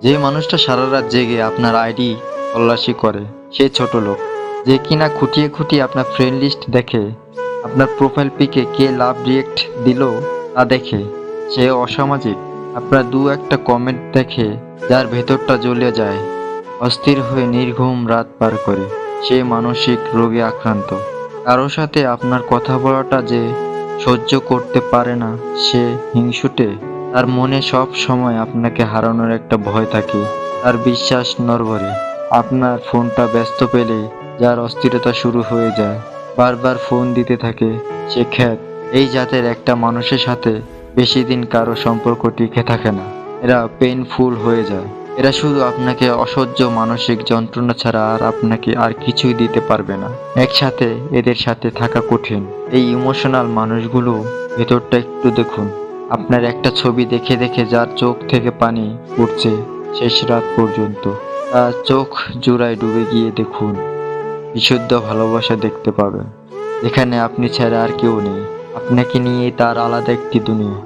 যে মানুষটা সারা রাত জেগে আপনার আইডি তল্লাশি করে সে ছোট লোক। যে কিনা খুঁটিয়ে খুঁটিয়ে আপনার ফ্রেন্ড লিস্ট দেখে, আপনার প্রোফাইল পিকে কে লাভ রিয়েক্ট দিল তা দেখে সে অসামাজিক। আপনার দু একটা কমেন্ট দেখে যার ভেতরটা জ্বলে যায়, অস্থির হয়ে নির্ঘুম রাত পার করে, সে মানসিক রোগে আক্রান্ত। কারো সাথে আপনার কথা বলাটা যে সহ্য করতে পারে না সে হিংসুটে। তার মনে সব সময় আপনাকে হারানোর একটা ভয় থাকে, তার বিশ্বাস নড়বড়ে। আপনার ফোনটা ব্যস্ত পেলে যার অস্থিরতা শুরু হয়ে যায়, বারবার ফোন দিতে থাকে সে খ্যাত। এই জাতের একটা মানুষের সাথে বেশি দিন কারো সম্পর্ক টিকে থাকে না, এরা পেইনফুল হয়ে যায়। এরা শুধু আপনাকে অসহ্য মানসিক যন্ত্রণা ছাড়া আর আপনাকে আর কিছুই দিতে পারবে না। একসাথে এদের সাথে থাকা কঠিন। এই ইমোশনাল মানুষগুলো ভেতরটা একটু দেখুন। আপনার একটা ছবি দেখে দেখে যার চোখ থেকে পানি পড়ছে শেষ রাত পর্যন্ত, তার চোখ জোড়ায় ডুবে গিয়ে দেখুন, বিশুদ্ধ ভালোবাসা দেখতে পাবেন, যেখানে আপনি ছাড়া আর কেউ নেই। আপনাকে নিয়ে তার আলাদা একটি দুনিয়া।